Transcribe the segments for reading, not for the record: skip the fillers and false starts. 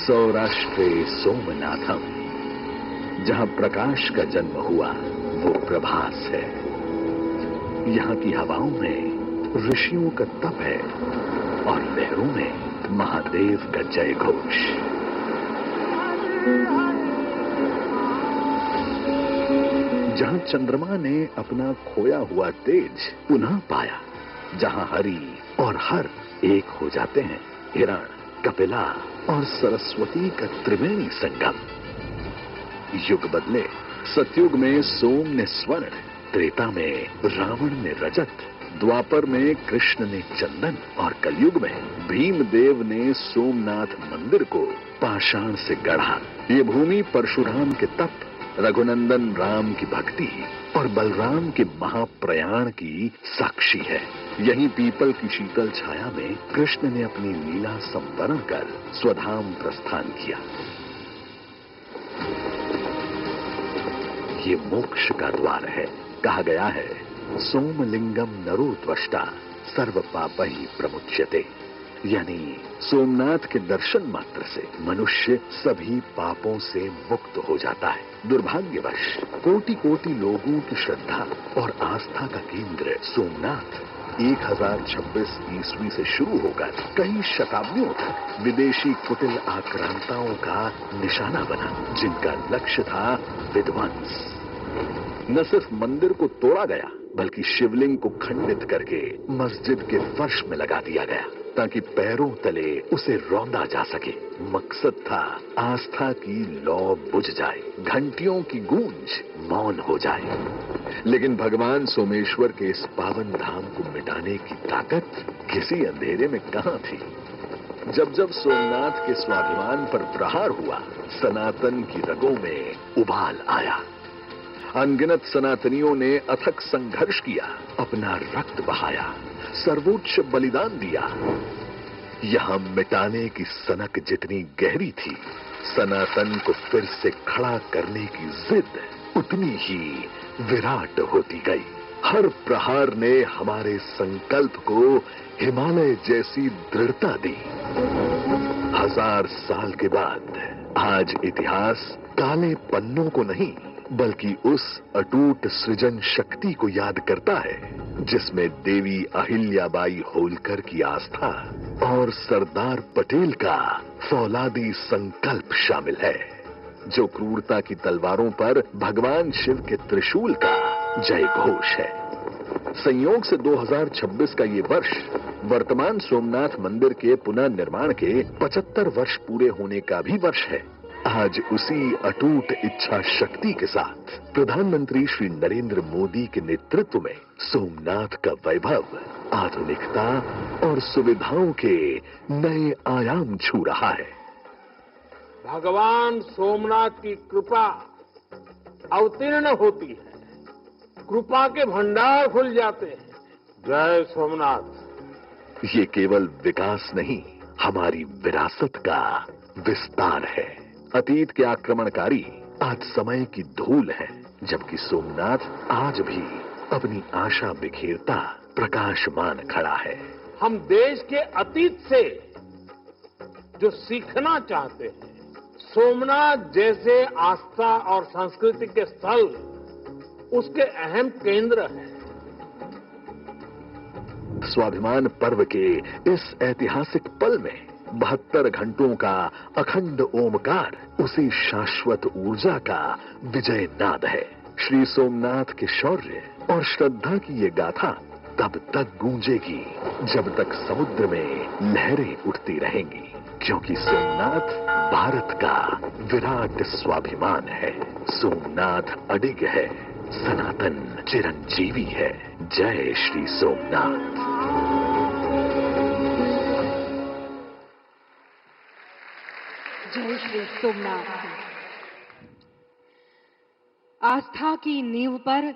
सौराष्ट्रे सोमनाथम, जहां प्रकाश का जन्म हुआ वो प्रभास है। यहाँ की हवाओं में ऋषियों का तप है और लहरों में महादेव का जय घोष। जहां चंद्रमा ने अपना खोया हुआ तेज पुनः पाया, जहां हरि और हर एक हो जाते हैं, हिरण, कपिला और सरस्वती का त्रिवेणी संगम। युग बदले, सतयुग में सोम ने स्वर्ण, त्रेता में रावण ने रजत, द्वापर में कृष्ण ने चंदन और कलयुग में भीमदेव ने सोमनाथ मंदिर को पाषाण से गढ़ा। ये भूमि परशुराम के तप, रघुनंदन राम की भक्ति और बलराम के महाप्रयाण की साक्षी है। यहीं पीपल की शीतल छाया में कृष्ण ने अपनी लीला संवरण कर स्वधाम प्रस्थान किया। ये मोक्ष का द्वार है। कहा गया है, सोमलिंगम नरो त्वष्टा सर्व पापहि प्रमुच्यते, यानी सोमनाथ के दर्शन मात्र से मनुष्य सभी पापों से मुक्त हो जाता है। दुर्भाग्यवश कोटि कोटि लोगों की श्रद्धा और आस्था का केंद्र सोमनाथ 1026 ईस्वी से शुरू होकर कई शताब्दियों तक विदेशी कुटिल आक्रांताओं का निशाना बना, जिनका लक्ष्य था विध्वंस। न सिर्फ मंदिर को तोड़ा गया, बल्कि शिवलिंग को खंडित करके मस्जिद के फर्श में लगा दिया गया ताकि पैरों तले उसे रौंदा जा सके। मकसद था आस्था की लौ बुझ जाए, घंटियों की गूंज मौन हो जाए। लेकिन भगवान सोमेश्वर के इस पावन धाम को मिटाने की ताकत किसी अंधेरे में कहां थी। जब जब सोमनाथ के स्वाभिमान पर प्रहार हुआ, सनातन की रगों में उबाल आया। अनगिनत सनातनियों ने अथक संघर्ष किया, अपना रक्त बहाया, सर्वोच्च बलिदान दिया। यहां मिटाने की सनक जितनी गहरी थी, सनातन को फिर से खड़ा करने की जिद उतनी ही विराट होती गई। हर प्रहार ने हमारे संकल्प को हिमालय जैसी दृढ़ता दी। 1000 साल के बाद आज इतिहास काले पन्नों को नहीं, बल्कि उस अटूट सृजन शक्ति को याद करता है जिसमें देवी अहिल्याबाई होलकर की आस्था और सरदार पटेल का फौलादी संकल्प शामिल है, जो क्रूरता की तलवारों पर भगवान शिव के त्रिशूल का जय घोष है। संयोग से 2026 का ये वर्ष वर्तमान सोमनाथ मंदिर के पुनर्निर्माण के 75 वर्ष पूरे होने का भी वर्ष है। आज उसी अटूट इच्छा शक्ति के साथ प्रधानमंत्री श्री नरेंद्र मोदी के नेतृत्व में सोमनाथ का वैभव, आधुनिकता और सुविधाओं के नए आयाम छू रहा है। भगवान सोमनाथ की कृपा अवतीर्ण होती है, कृपा के भंडार खुल जाते हैं। जय सोमनाथ। ये केवल विकास नहीं, हमारी विरासत का विस्तार है। अतीत के आक्रमणकारी आज समय की धूल है, जबकि सोमनाथ आज भी अपनी आशा बिखेरता प्रकाशमान खड़ा है। हम देश के अतीत से जो सीखना चाहते हैं, सोमनाथ जैसे आस्था और संस्कृति के स्थल उसके अहम केंद्र हैं। स्वाभिमान पर्व के इस ऐतिहासिक पल में 72 घंटों का अखंड ओमकार उसी शाश्वत ऊर्जा का विजय नाद है। श्री सोमनाथ के शौर्य और श्रद्धा की ये गाथा तब तक गूंजेगी जब तक समुद्र में लहरें उठती रहेंगी, क्योंकि सोमनाथ भारत का विराट स्वाभिमान है। सोमनाथ अडिग है, सनातन चिरंजीवी है। जय श्री सोमनाथ। जय श्री सोमनाथ। आस्था की नींव पर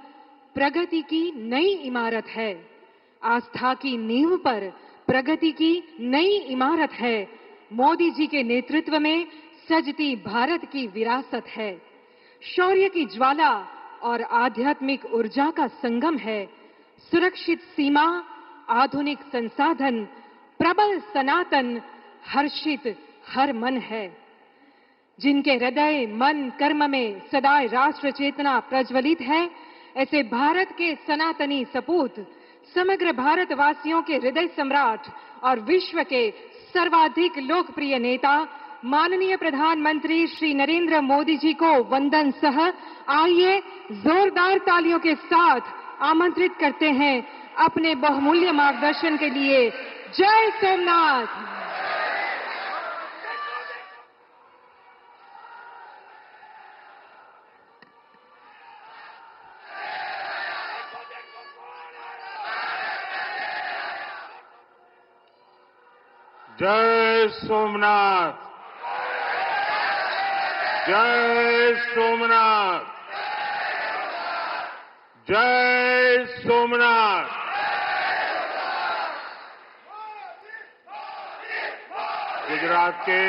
प्रगति की नई इमारत है। आस्था की नींव पर प्रगति की नई इमारत है। मोदी जी के नेतृत्व में सजती भारत की विरासत है। शौर्य की ज्वाला और आध्यात्मिक ऊर्जा का संगम है। सुरक्षित सीमा, आधुनिक संसाधन, प्रबल सनातन, हर्षित हर मन है। जिनके हृदय मन कर्म में सदा राष्ट्र चेतना प्रज्वलित है, ऐसे भारत के सनातनी सपूत, समग्र भारतवासियों के हृदय सम्राट और विश्व के सर्वाधिक लोकप्रिय नेता माननीय प्रधानमंत्री श्री नरेंद्र मोदी जी को वंदन सह आइए जोरदार तालियों के साथ आमंत्रित करते हैं अपने बहुमूल्य मार्गदर्शन के लिए। जय सोमनाथ। जय सोमनाथ, जय सोमनाथ, जय सोमनाथ। गुजरात के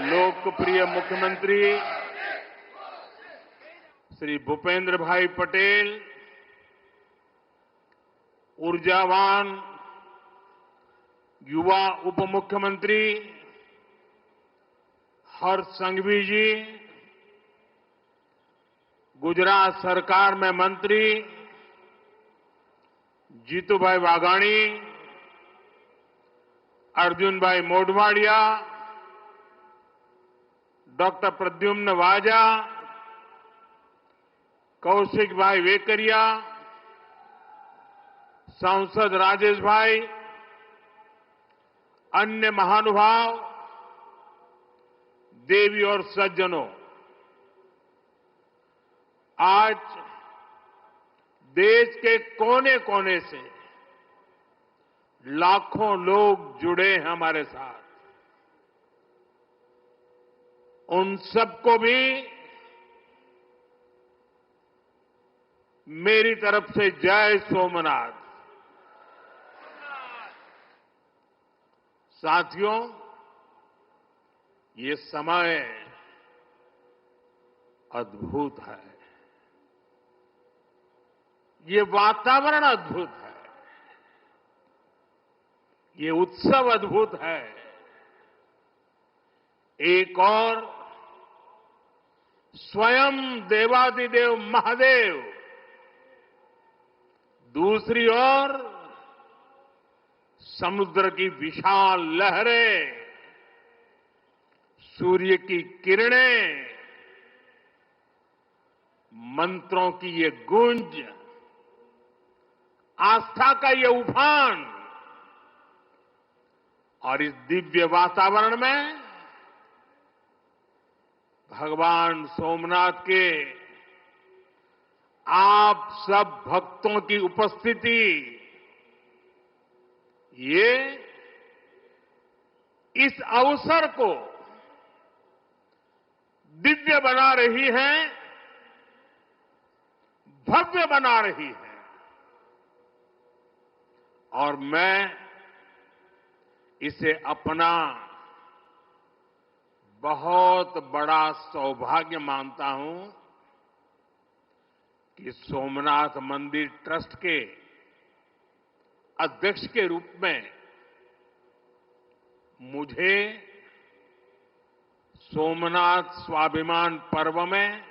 लोकप्रिय मुख्यमंत्री श्री भूपेंद्र भाई पटेल, ऊर्जावान युवा उप मुख्यमंत्री हर्ष संघवी जी, गुजरात सरकार में मंत्री जीतूभाई वाघाणी, अर्जुन भाई मोढवाडिया, डॉक्टर प्रद्युम्न वाजा, कौशिक भाई वेकरिया, सांसद राजेश भाई, अन्य महानुभाव, देवी और सज्जनों, आज देश के कोने कोने से लाखों लोग जुड़े हैं हमारे साथ। उन सबको भी मेरी तरफ से जय सोमनाथ। साथियों, ये समय अद्भुत है, ये वातावरण अद्भुत है, ये उत्सव अद्भुत है। एक और स्वयं देवादिदेव महादेव, दूसरी ओर समुद्र की विशाल लहरें, सूर्य की किरणें, मंत्रों की ये गूंज, आस्था का ये उफान, और इस दिव्य वातावरण में भगवान सोमनाथ के आप सब भक्तों की उपस्थिति, ये इस अवसर को दिव्य बना रही है, भव्य बना रही है। और मैं इसे अपना बहुत बड़ा सौभाग्य मानता हूं कि सोमनाथ मंदिर ट्रस्ट के अध्यक्ष के रूप में मुझे सोमनाथ स्वाभिमान पर्व में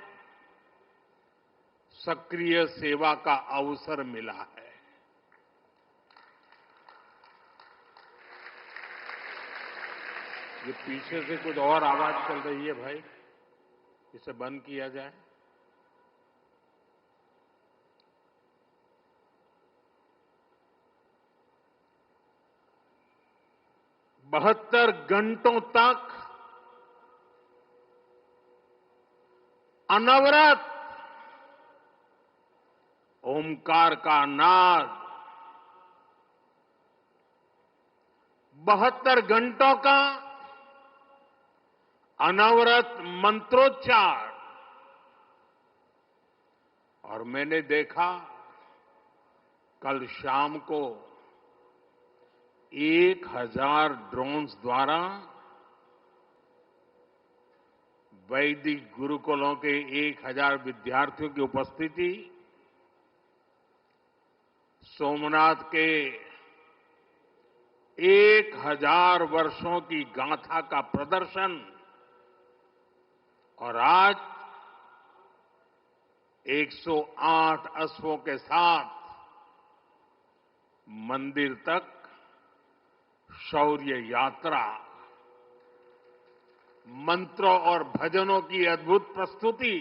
सक्रिय सेवा का अवसर मिला है। ये पीछे से कुछ और आवाज चल रही है भाई, इसे बंद किया जाए। बहत्तर घंटों तक अनवरत ओमकार का नाद, 72 घंटों का अनवरत मंत्रोच्चार। और मैंने देखा कल शाम को 1000 ड्रोन्स द्वारा वैदिक गुरुकुलों के 1000 विद्यार्थियों की उपस्थिति सोमनाथ के 1000 वर्षों की गाथा का प्रदर्शन और आज 108 अश्वों के साथ मंदिर तक शौर्य यात्रा, मंत्रों और भजनों की अद्भुत प्रस्तुति,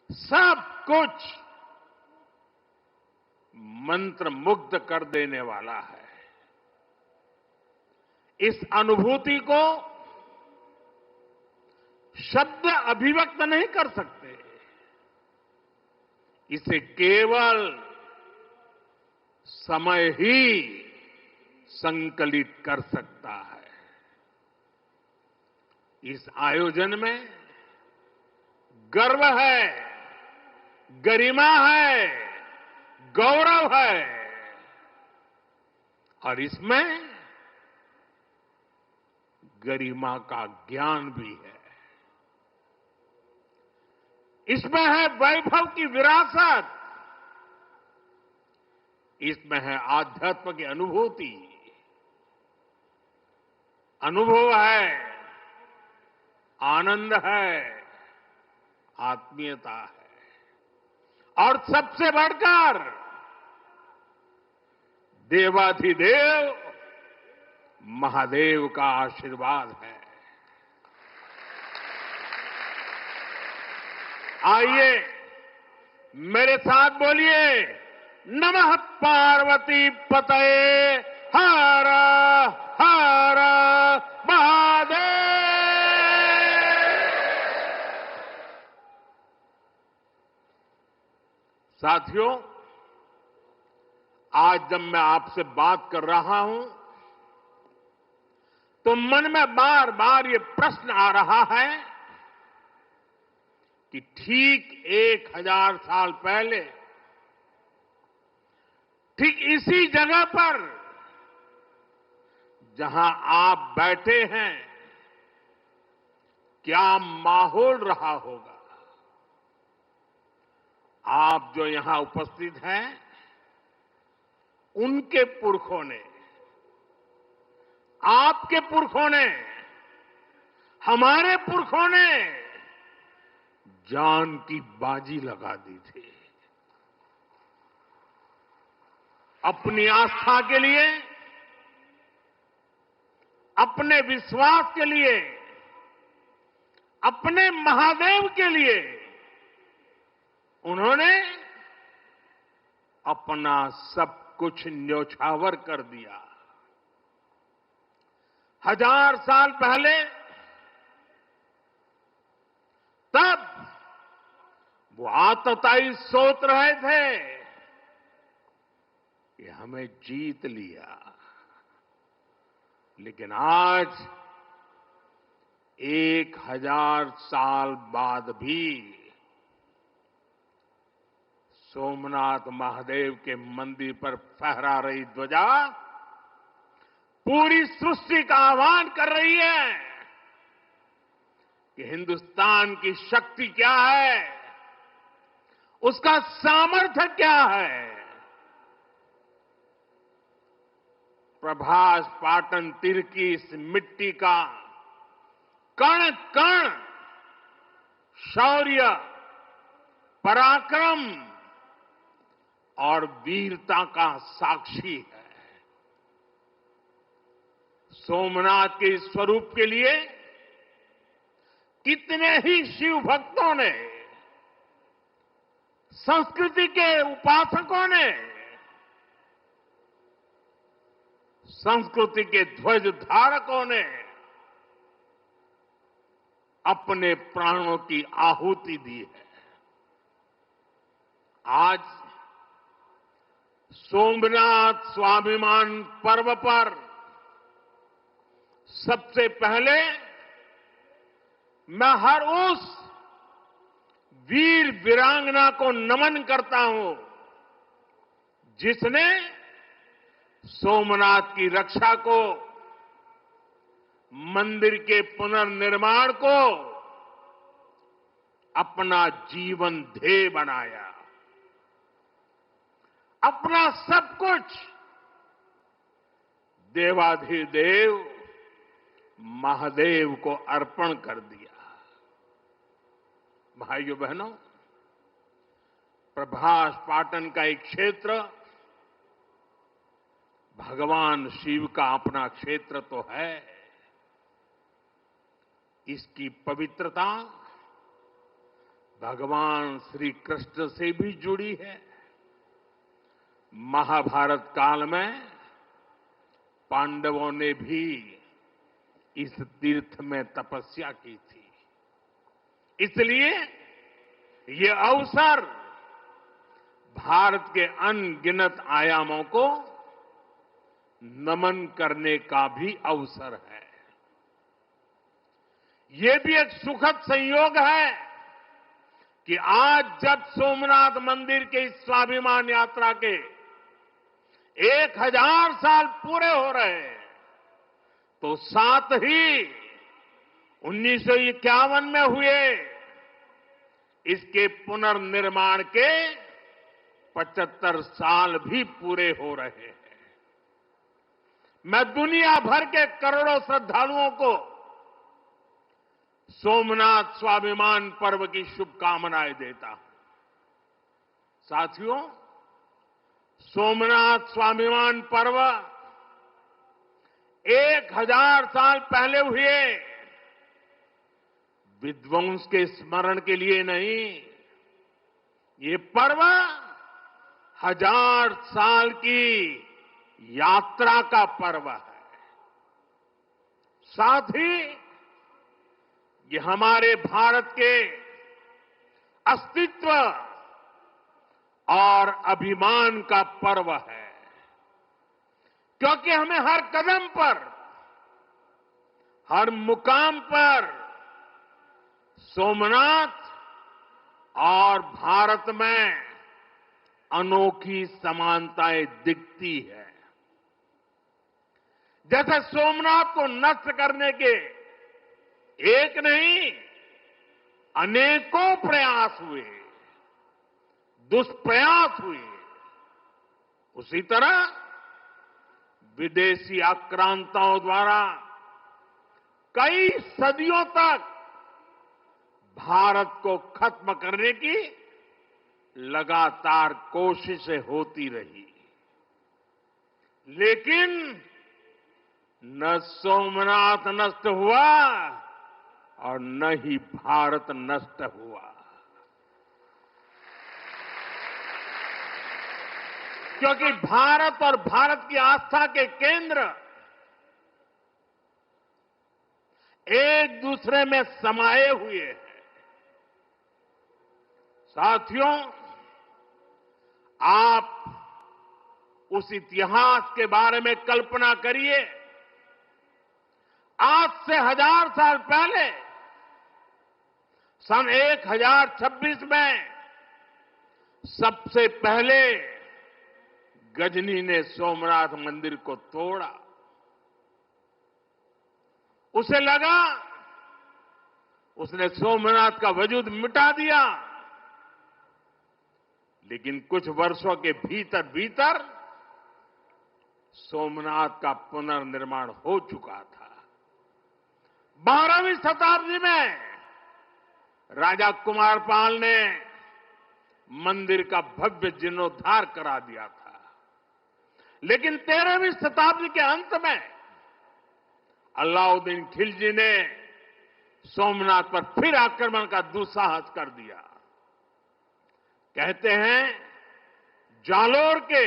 सब कुछ मंत्र मुग्ध कर देने वाला है। इस अनुभूति को शब्द अभिव्यक्त नहीं कर सकते। इसे केवल समय ही संकलित कर सकता है। इस आयोजन में गर्व है, गरिमा है, गौरव है और इसमें गरिमा का ज्ञान भी है। इसमें है वैभव की विरासत, इसमें है आध्यात्म की अनुभूति, अनुभव है, आनंद है, आत्मीयता है और सबसे बढ़कर देवाधिदेव महादेव का आशीर्वाद है। आइए मेरे साथ बोलिए, नमः पार्वती पतये हर हर महादेव। साथियों, आज जब मैं आपसे बात कर रहा हूं तो मन में बार बार ये प्रश्न आ रहा है कि ठीक 1000 साल पहले ठीक इसी जगह पर जहां आप बैठे हैं क्या माहौल रहा होगा। आप जो यहां उपस्थित हैं उनके पुरखों ने, आपके पुरखों ने, हमारे पुरखों ने जान की बाजी लगा दी थी अपनी आस्था के लिए, अपने विश्वास के लिए, अपने महादेव के लिए। उन्होंने अपना सब कुछ न्योछावर कर दिया। 1000 साल पहले तब वो आतताई सोच रहे थे कि हमें जीत लिया, लेकिन आज 1000 साल बाद भी सोमनाथ महादेव के मंदिर पर फहरा रही ध्वजा पूरी सृष्टि का आह्वान कर रही है कि हिंदुस्तान की शक्ति क्या है, उसका सामर्थ्य क्या है। प्रभास पाटन तीर की इस मिट्टी का कण कण शौर्य, पराक्रम और वीरता का साक्षी है। सोमनाथ के इस स्वरूप के लिए कितने ही शिव भक्तों ने, संस्कृति के उपासकों ने, संस्कृति के ध्वज धारकों ने अपने प्राणों की आहुति दी है। आज सोमनाथ स्वाभिमान पर्व पर सबसे पहले मैं हर उस वीर वीरांगना को नमन करता हूं जिसने सोमनाथ की रक्षा को, मंदिर के पुनर्निर्माण को अपना जीवन ध्येय बनाया, अपना सब कुछ देवाधिदेव महादेव को अर्पण कर दिया। भाइयों बहनों, प्रभास पाटन का एक क्षेत्र भगवान शिव का अपना क्षेत्र तो है। इसकी पवित्रता भगवान श्री कृष्ण से भी जुड़ी है। महाभारत काल में पांडवों ने भी इस तीर्थ में तपस्या की थी। इसलिए ये अवसर भारत के अनगिनत आयामों को नमन करने का भी अवसर है। ये भी एक सुखद संयोग है कि आज जब सोमनाथ मंदिर के इस स्वाभिमान यात्रा के 1000 साल पूरे हो रहे हैं, तो साथ ही 1951 में हुए इसके पुनर्निर्माण के 75 साल भी पूरे हो रहे हैं। मैं दुनिया भर के करोड़ों श्रद्धालुओं को सोमनाथ स्वाभिमान पर्व की शुभकामनाएं देता हूं। साथियों, सोमनाथ स्वाभिमान पर्व 1000 साल पहले हुए विध्वंस के स्मरण के लिए नहीं, ये पर्व 1000 साल की यात्रा का पर्व है। साथ ही ये हमारे भारत के अस्तित्व और अभिमान का पर्व है, क्योंकि हमें हर कदम पर, हर मुकाम पर सोमनाथ और भारत में अनोखी समानताएं दिखती है। जैसे सोमनाथ को नष्ट करने के एक नहीं अनेकों प्रयास हुए, दुष्प्रयास हुए, उसी तरह विदेशी आक्रांताओं द्वारा कई सदियों तक भारत को खत्म करने की लगातार कोशिशें होती रही, लेकिन न सोमनाथ नष्ट हुआ और न ही भारत नष्ट हुआ। क्योंकि भारत और भारत की आस्था के केंद्र एक दूसरे में समाये हुए हैं। साथियों, आप उस इतिहास के बारे में कल्पना करिए। आज से 1000 साल पहले सन 1026 में सबसे पहले गजनी ने सोमनाथ मंदिर को तोड़ा। उसे लगा उसने सोमनाथ का वजूद मिटा दिया, लेकिन कुछ वर्षों के भीतर भीतर सोमनाथ का पुनर्निर्माण हो चुका था। 12वीं शताब्दी में राजा कुमारपाल ने मंदिर का भव्य जीर्णोद्धार करा दिया था, लेकिन 13वीं शताब्दी के अंत में अलाउद्दीन खिलजी ने सोमनाथ पर फिर आक्रमण का दुस्साहस कर दिया। कहते हैं जालोर के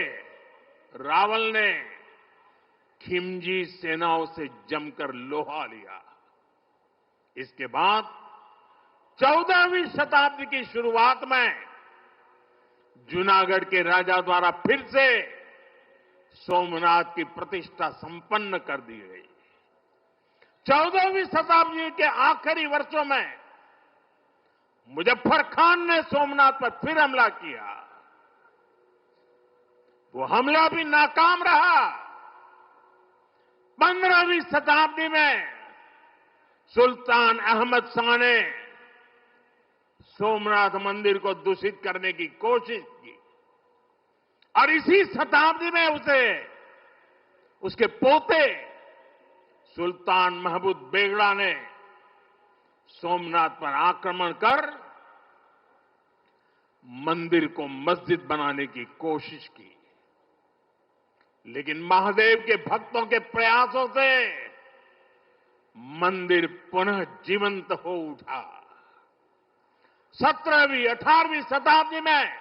रावल ने खिमजी सेनाओं से जमकर लोहा लिया। इसके बाद 14वीं शताब्दी की शुरुआत में जूनागढ़ के राजा द्वारा फिर से सोमनाथ की प्रतिष्ठा संपन्न कर दी गई। 14वीं शताब्दी के आखिरी वर्षों में मुजफ्फर खान ने सोमनाथ पर फिर हमला किया। वो हमला भी नाकाम रहा। 15वीं शताब्दी में सुल्तान अहमद शाह ने सोमनाथ मंदिर को दूषित करने की कोशिश की और इसी शताब्दी में उसे उसके पोते सुल्तान महमूद बेगड़ा ने सोमनाथ पर आक्रमण कर मंदिर को मस्जिद बनाने की कोशिश की, लेकिन महादेव के भक्तों के प्रयासों से मंदिर पुनः जीवंत हो उठा। 17वीं 18वीं शताब्दी में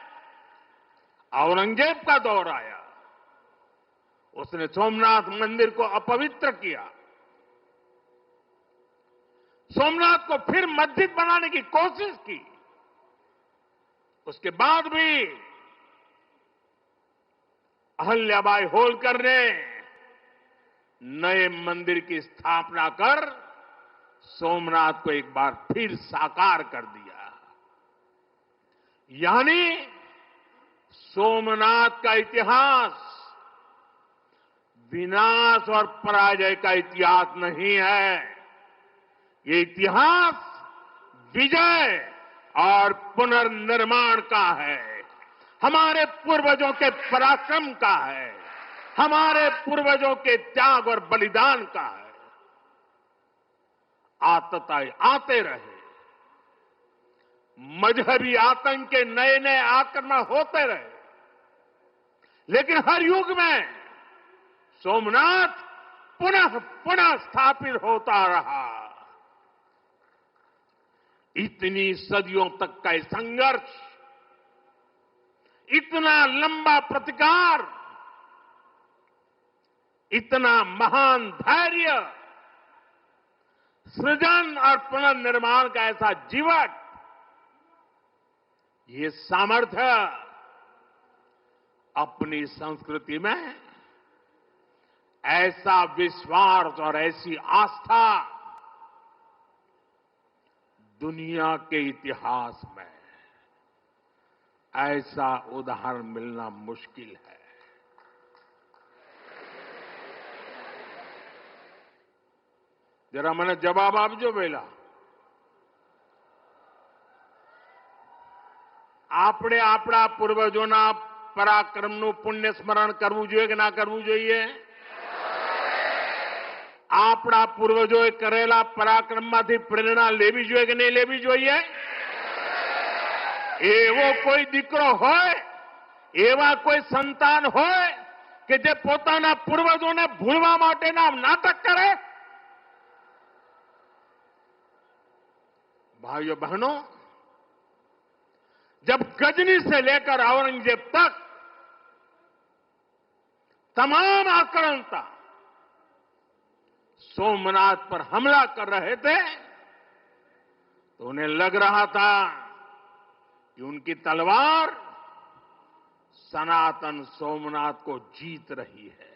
औरंगजेब का दौर आया, उसने सोमनाथ मंदिर को अपवित्र किया, सोमनाथ को फिर मस्जिद बनाने की कोशिश की। उसके बाद भी अहल्याबाई होलकर ने नए मंदिर की स्थापना कर सोमनाथ को एक बार फिर साकार कर दिया। यानी सोमनाथ का इतिहास विनाश और पराजय का इतिहास नहीं है, ये इतिहास विजय और पुनर्निर्माण का है, हमारे पूर्वजों के पराक्रम का है, हमारे पूर्वजों के त्याग और बलिदान का है। आतताई आते रहे, मजहबी आतंक के नए नए आक्रमण होते रहे, लेकिन हर युग में सोमनाथ पुनः पुनः स्थापित होता रहा। इतनी सदियों तक का संघर्ष, इतना लंबा प्रतिकार, इतना महान धैर्य, सृजन और पुनर्निर्माण का ऐसा जीवन, ये सामर्थ्य अपनी संस्कृति में ऐसा विश्वास और ऐसी आस्था दुनिया के इतिहास में ऐसा उदाहरण मिलना मुश्किल है। जरा मैंने जवाब आपजो वेला આપણે આપણા પૂર્વજોના પરાક્રમનું પુણ્ય સ્મરણ કરવું જોઈએ કે ના કરવું જોઈએ? આપણા પૂર્વજોએ કરેલા પરાક્રમમાંથી પ્રેરણા લેવી જોઈએ કે નહીં લેવી જોઈએ? એવો કોઈ દીકરો હોય, એવા કોઈ સંતાન હોય કે જે પોતાના પૂર્વજોને ભૂલવા માટેના નાટક કરે? भाइयों बहनों, जब गजनी से लेकर औरंगजेब तक तमाम आक्रांता सोमनाथ पर हमला कर रहे थे, तो उन्हें लग रहा था कि उनकी तलवार सनातन सोमनाथ को जीत रही है।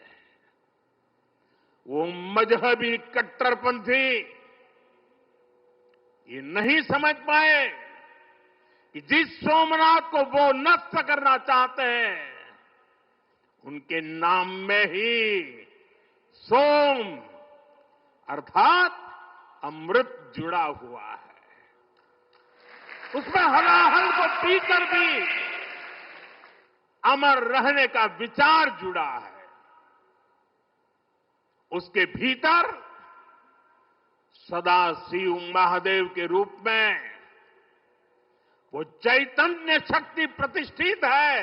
वो मजहबी कट्टरपंथी ये नहीं समझ पाए कि जिस सोमनाथ को वो नष्ट करना चाहते हैं, उनके नाम में ही सोम अर्थात अमृत जुड़ा हुआ है, उसमें हलाहल को पीकर भी अमर रहने का विचार जुड़ा है। उसके भीतर सदा शिव महादेव के रूप में वो चैतन्य शक्ति प्रतिष्ठित है,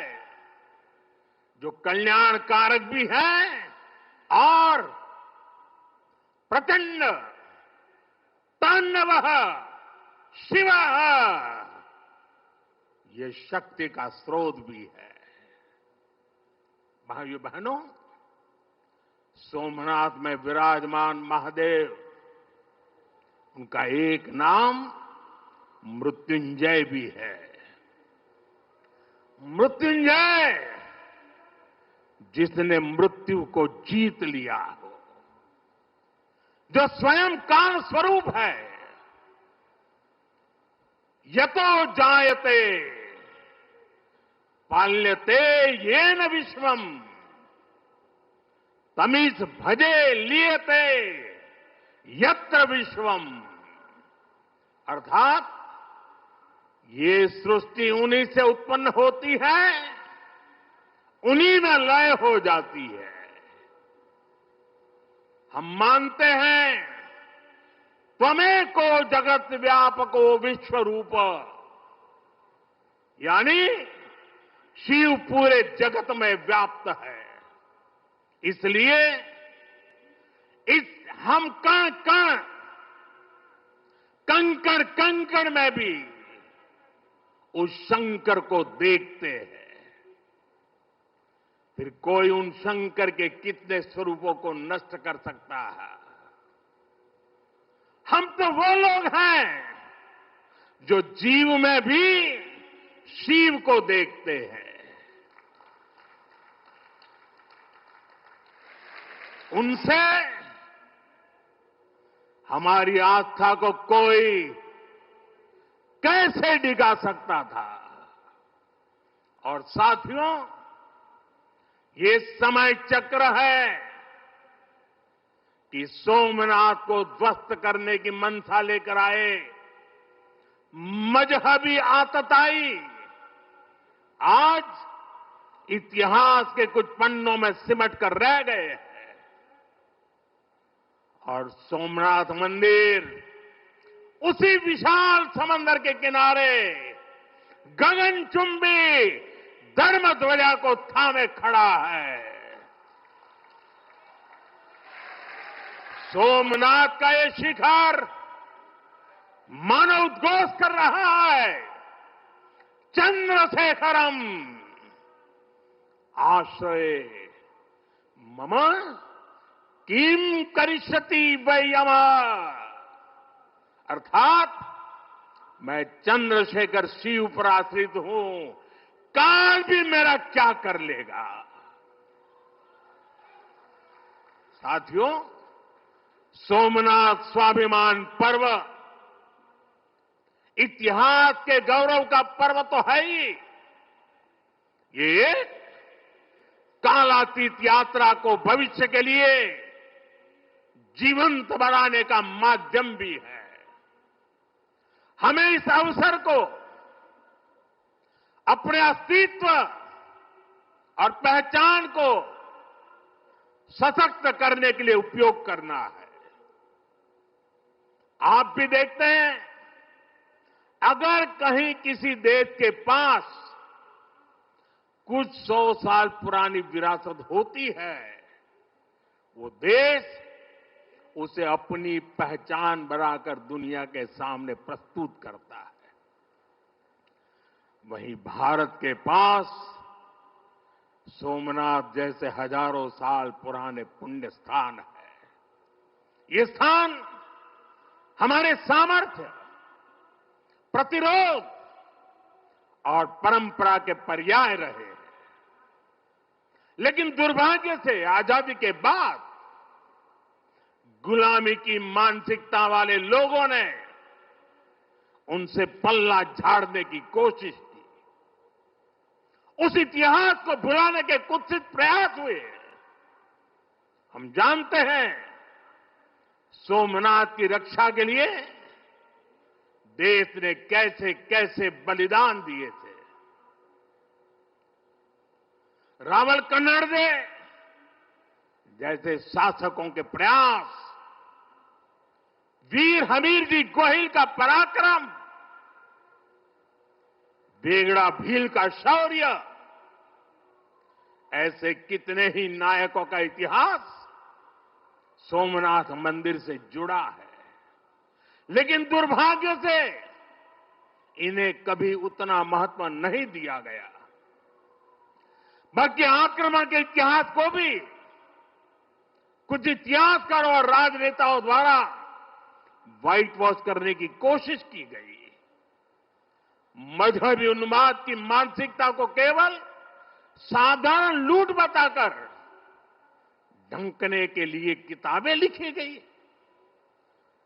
जो कल्याण कारक भी है और प्रचंड तांडवः शिव ये शक्ति का स्रोत भी है। भाइयों बहनों, सोमनाथ में विराजमान महादेव, उनका एक नाम मृत्युंजय भी है। मृत्युंजय, जिसने मृत्यु को जीत लिया हो, जो स्वयं काल स्वरूप है। यतो जायते पाल्यते येन विश्वम तमीस भजे लियते यत्र विश्वम, अर्थात ये सृष्टि उन्हीं से उत्पन्न होती है, उन्हीं में लय हो जाती है। हम मानते हैं त्वमेको जगत व्यापको विश्व रूप, यानी शिव पूरे जगत में व्याप्त है। इसलिए इस हम कण कण, कंकड़ कंकड़ में भी उस शंकर को देखते हैं। फिर कोई उन शंकर के कितने स्वरूपों को नष्ट कर सकता है? हम तो वो लोग हैं जो जीव में भी शिव को देखते हैं। उनसे हमारी आस्था को कोई कैसे डिगा सकता था? और साथियों, ये समय चक्र है कि सोमनाथ को ध्वस्त करने की मंशा लेकर आए मजहबी आतताई आज इतिहास के कुछ पन्नों में सिमट कर रह गए हैं। और सोमनाथ मंदिर उसी विशाल समंदर के किनारे गगनचुंबी धर्म ध्वजा को थामे खड़ा है। सोमनाथ का ये शिखर मानव उद्घोष कर रहा है, चंद्रशेखरम आश्रय मम किम करिष्यति वै यम, अर्थात मैं चंद्रशेखर शिव पर आश्रित हूं, काल भी मेरा क्या कर लेगा। साथियों, सोमनाथ स्वाभिमान पर्व इतिहास के गौरव का पर्व तो है ही, ये कालातीत यात्रा को भविष्य के लिए जीवंत बनाने का माध्यम भी है। हमें इस अवसर को अपने अस्तित्व और पहचान को सशक्त करने के लिए उपयोग करना है। आप भी देखते हैं, अगर कहीं किसी देश के पास कुछ 100 साल पुरानी विरासत होती है, वो देश उसे अपनी पहचान बनाकर दुनिया के सामने प्रस्तुत करता है। वहीं भारत के पास सोमनाथ जैसे हजारों साल पुराने पुण्य स्थान है। ये स्थान हमारे सामर्थ्य, प्रतिरोध और परंपरा के पर्याय रहे हैं। लेकिन दुर्भाग्य से आजादी के बाद गुलामी की मानसिकता वाले लोगों ने उनसे पल्ला झाड़ने की कोशिश की। उस इतिहास को भुलाने के कुत्सित प्रयास हुए। हम जानते हैं, सोमनाथ की रक्षा के लिए देश ने कैसे कैसे बलिदान दिए थे। रावल कन्नड़े जैसे शासकों के प्रयास, वीर हमीरजी गोहिल का पराक्रम, बेगड़ा भील का शौर्य, ऐसे कितने ही नायकों का इतिहास सोमनाथ मंदिर से जुड़ा है। लेकिन दुर्भाग्य से इन्हें कभी उतना महत्व नहीं दिया गया। बल्कि आक्रमण के इतिहास को भी कुछ इतिहासकारों और राजनेताओं द्वारा व्हाइट वॉश करने की कोशिश की गई। मजहबी उन्माद की मानसिकता को केवल साधारण लूट बताकर ढंकने के लिए किताबें लिखी गई।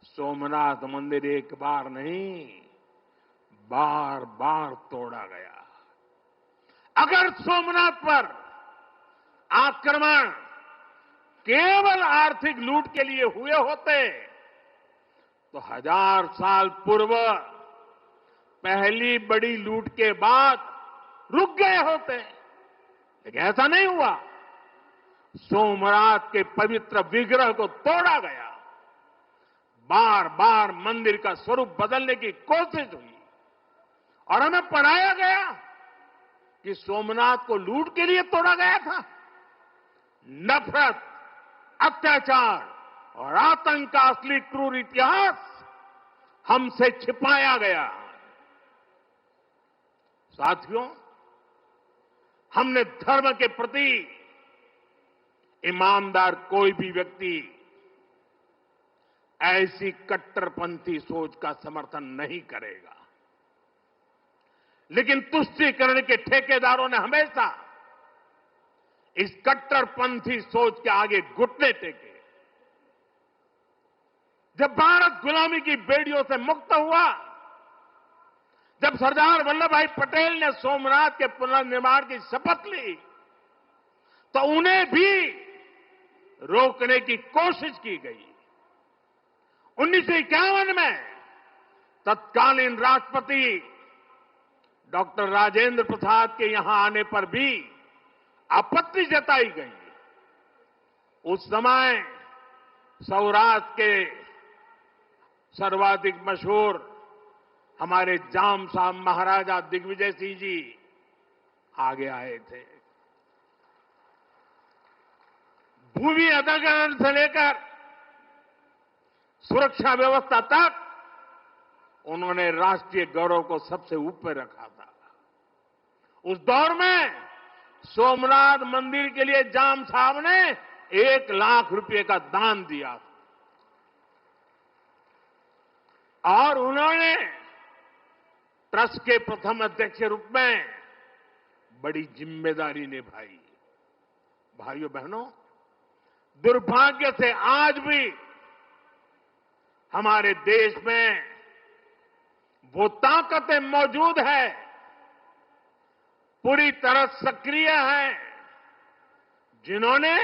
सोमनाथ मंदिर एक बार नहीं, बार बार तोड़ा गया। अगर सोमनाथ पर आक्रमण केवल आर्थिक लूट के लिए हुए होते तो 1000 साल पूर्व पहली बड़ी लूट के बाद रुक गए होते। लेकिन ऐसा नहीं हुआ। सोमनाथ के पवित्र विग्रह को तोड़ा गया, बार बार मंदिर का स्वरूप बदलने की कोशिश हुई और हमें पढ़ाया गया कि सोमनाथ को लूट के लिए तोड़ा गया था। नफरत, अत्याचार और आतंक का असली क्रूर इतिहास हमसे छिपाया गया। साथियों, हमने धर्म के प्रति ईमानदार कोई भी व्यक्ति ऐसी कट्टरपंथी सोच का समर्थन नहीं करेगा, लेकिन तुष्टीकरण के ठेकेदारों ने हमेशा इस कट्टरपंथी सोच के आगे घुटने टेके। जब भारत गुलामी की बेड़ियों से मुक्त हुआ, जब सरदार वल्लभ भाई पटेल ने सोमनाथ के पुनर्निर्माण की शपथ ली, तो उन्हें भी रोकने की कोशिश की गई। 1951 में तत्कालीन राष्ट्रपति डॉक्टर राजेंद्र प्रसाद के यहां आने पर भी आपत्ति जताई गई। उस समय सौराष्ट्र के सर्वाधिक मशहूर हमारे जाम साहब महाराजा दिग्विजय सिंह जी आगे आए थे। भूमि अधिग्रहण से लेकर सुरक्षा व्यवस्था तक उन्होंने राष्ट्रीय गौरव को सबसे ऊपर रखा था। उस दौर में सोमनाथ मंदिर के लिए जाम साहब ने 1 लाख रुपए का दान दिया और उन्होंने ट्रस्ट के प्रथम अध्यक्ष के रूप में बड़ी जिम्मेदारी निभाई। भाइयों बहनों, दुर्भाग्य से आज भी हमारे देश में वो ताकतें मौजूद है, पूरी तरह सक्रिय है, जिन्होंने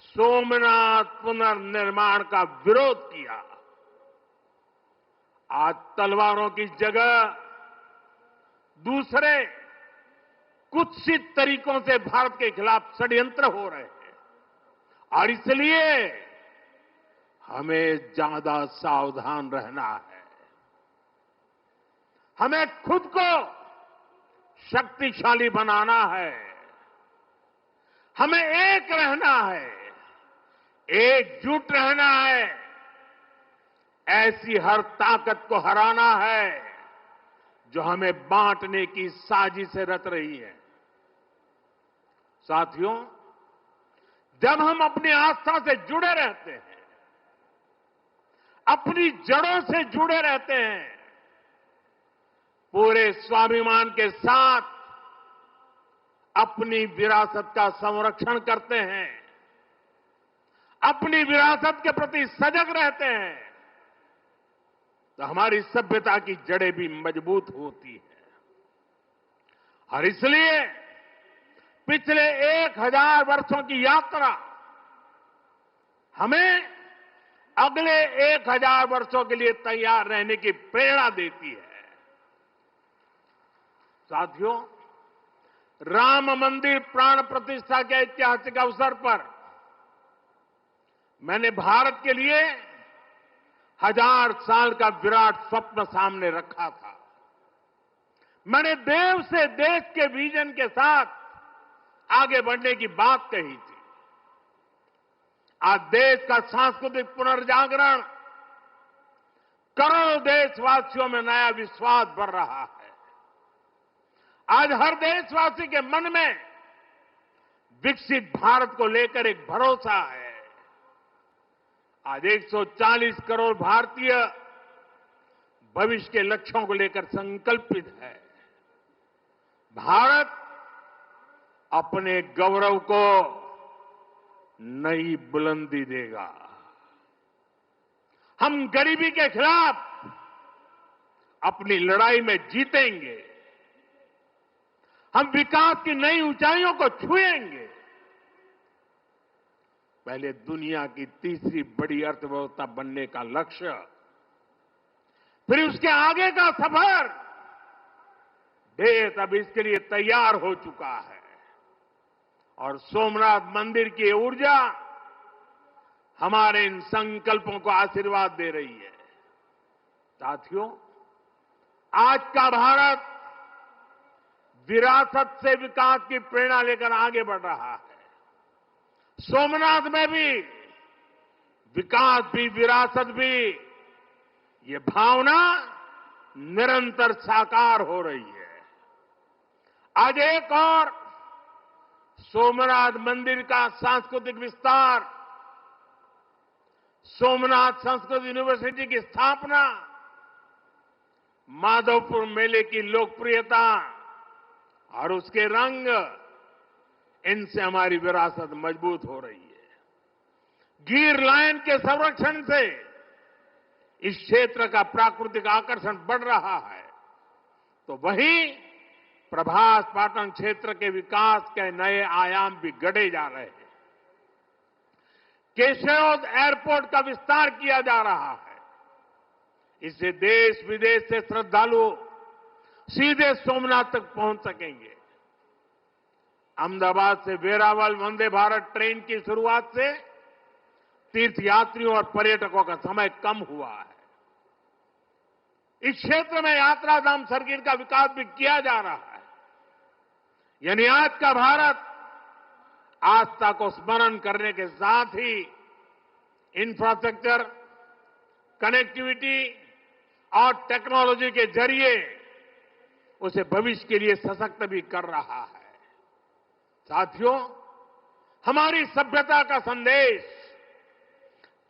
सोमनाथ पुनर्निर्माण का विरोध किया। आज तलवारों की जगह दूसरे कुत्सित तरीकों से भारत के खिलाफ षड्यंत्र हो रहे हैं और इसलिए हमें ज्यादा सावधान रहना है। हमें खुद को शक्तिशाली बनाना है, हमें एक रहना है, एकजुट रहना है, ऐसी हर ताकत को हराना है जो हमें बांटने की साजिश से रच रही है। साथियों, जब हम अपनी आस्था से जुड़े रहते हैं, अपनी जड़ों से जुड़े रहते हैं, पूरे स्वाभिमान के साथ अपनी विरासत का संरक्षण करते हैं, अपनी विरासत के प्रति सजग रहते हैं, तो हमारी सभ्यता की जड़ें भी मजबूत होती हैं। और इसलिए पिछले 1000 वर्षों की यात्रा हमें अगले 1000 वर्षों के लिए तैयार रहने की प्रेरणा देती है। साथियों, राम मंदिर प्राण प्रतिष्ठा के ऐतिहासिक अवसर पर मैंने भारत के लिए 1000 साल का विराट स्वप्न सामने रखा था। मैंने देव से देश के विजन के साथ आगे बढ़ने की बात कही थी। आज देश का सांस्कृतिक पुनर्जागरण करोड़ों देशवासियों में नया विश्वास भर रहा है। आज हर देशवासी के मन में विकसित भारत को लेकर एक भरोसा है। आज 140 करोड़ भारतीय भविष्य के लक्ष्यों को लेकर संकल्पित है। भारत अपने गौरव को नई बुलंदी देगा। हम गरीबी के खिलाफ अपनी लड़ाई में जीतेंगे। हम विकास की नई ऊंचाइयों को छुएंगे। पहले दुनिया की तीसरी बड़ी अर्थव्यवस्था बनने का लक्ष्य, फिर उसके आगे का सफर, देश अब इसके लिए तैयार हो चुका है। और सोमनाथ मंदिर की ऊर्जा हमारे इन संकल्पों को आशीर्वाद दे रही है। साथियों, आज का भारत विरासत से विकास की प्रेरणा लेकर आगे बढ़ रहा है। सोमनाथ में भी विकास भी विरासत भी, ये भावना निरंतर साकार हो रही है। आज एक और सोमनाथ मंदिर का सांस्कृतिक विस्तार, सोमनाथ संस्कृत यूनिवर्सिटी की स्थापना, माधवपुर मेले की लोकप्रियता और उसके रंग, इनसे हमारी विरासत मजबूत हो रही है। गिर लायन के संरक्षण से इस क्षेत्र का प्राकृतिक आकर्षण बढ़ रहा है, तो वहीं प्रभास पाटन क्षेत्र के विकास के नए आयाम भी गढ़े जा रहे हैं। केशोद एयरपोर्ट का विस्तार किया जा रहा है। इससे देश विदेश से श्रद्धालु सीधे सोमनाथ तक पहुंच सकेंगे। अहमदाबाद से वेरावल वंदे भारत ट्रेन की शुरुआत से तीर्थयात्रियों और पर्यटकों का समय कम हुआ है। इस क्षेत्र में यात्रा धाम सर्किट का विकास भी किया जा रहा है। यानी आज का भारत आस्था को स्मरण करने के साथ ही इंफ्रास्ट्रक्चर, कनेक्टिविटी और टेक्नोलॉजी के जरिए उसे भविष्य के लिए सशक्त भी कर रहा है। साथियों, हमारी सभ्यता का संदेश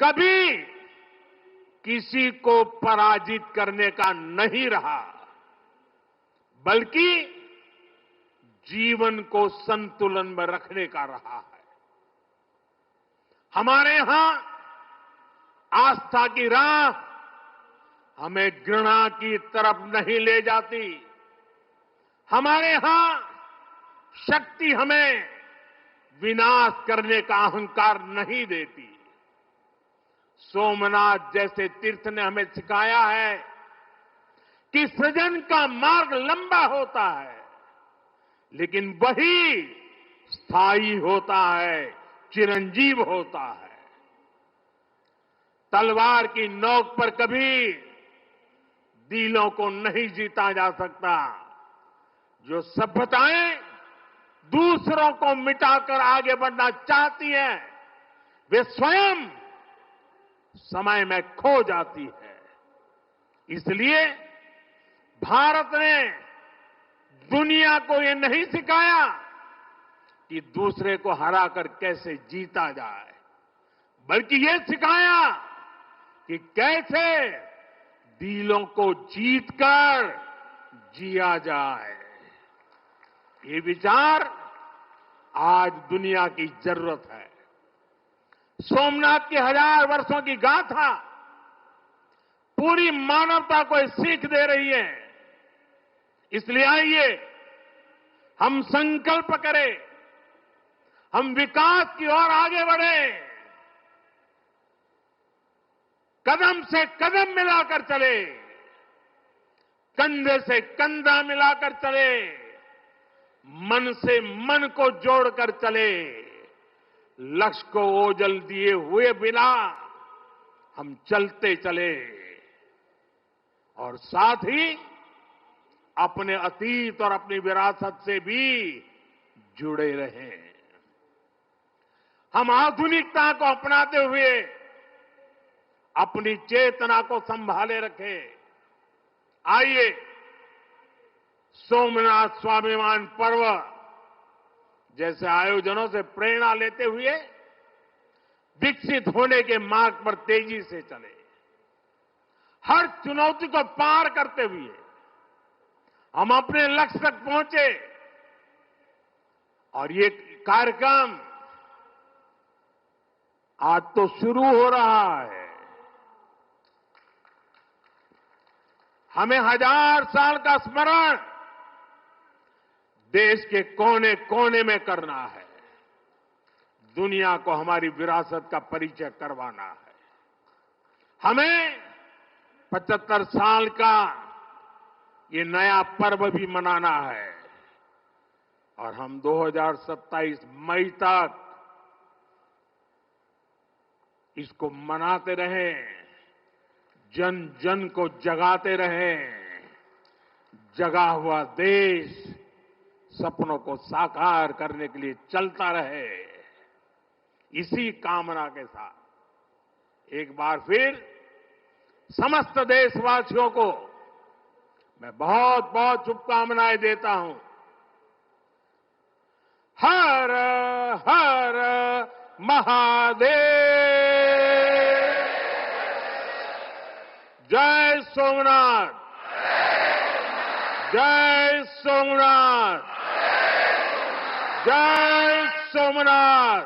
कभी किसी को पराजित करने का नहीं रहा, बल्कि जीवन को संतुलन में रखने का रहा है। हमारे यहां आस्था की राह हमें घृणा की तरफ नहीं ले जाती। हमारे यहां शक्ति हमें विनाश करने का अहंकार नहीं देती। सोमनाथ जैसे तीर्थ ने हमें सिखाया है कि सृजन का मार्ग लंबा होता है, लेकिन वही स्थायी होता है, चिरंजीव होता है। तलवार की नोक पर कभी दिलों को नहीं जीता जा सकता। जो सभ्यताएं दूसरों को मिटाकर आगे बढ़ना चाहती हैं, वे स्वयं समय में खो जाती है। इसलिए भारत ने दुनिया को ये नहीं सिखाया कि दूसरे को हराकर कैसे जीता जाए, बल्कि ये सिखाया कि कैसे दिलों को जीतकर जिया जाए। ये विचार आज दुनिया की जरूरत है। सोमनाथ की 1000 वर्षों की गाथा पूरी मानवता को सीख दे रही है। इसलिए आइए हम संकल्प करें, हम विकास की ओर आगे बढ़ें, कदम से कदम मिलाकर चले, कंधे से कंधा मिलाकर चले, मन से मन को जोड़कर चले। लक्ष्य को ओझल दिए हुए बिना हम चलते चले और साथ ही अपने अतीत और अपनी विरासत से भी जुड़े रहें। हम आधुनिकता को अपनाते हुए अपनी चेतना को संभाले रखें। आइए सोमनाथ स्वाभिमान पर्व जैसे आयोजनों से प्रेरणा लेते हुए विकसित होने के मार्ग पर तेजी से चले। हर चुनौती को पार करते हुए हम अपने लक्ष्य तक पहुंचे। और ये कार्यक्रम आज तो शुरू हो रहा है। हमें 1000 साल का स्मरण देश के कोने कोने में करना है। दुनिया को हमारी विरासत का परिचय करवाना है। हमें 75 साल का ये नया पर्व भी मनाना है। और हम 2027 मई तक इसको मनाते रहें, जन जन को जगाते रहें। जगा हुआ देश सपनों को साकार करने के लिए चलता रहे। इसी कामना के साथ एक बार फिर समस्त देशवासियों को मैं बहुत बहुत शुभकामनाएं देता हूं। हर हर महादेव। जय सोमनाथ। जय सोमनाथ। जय सोमनाथ।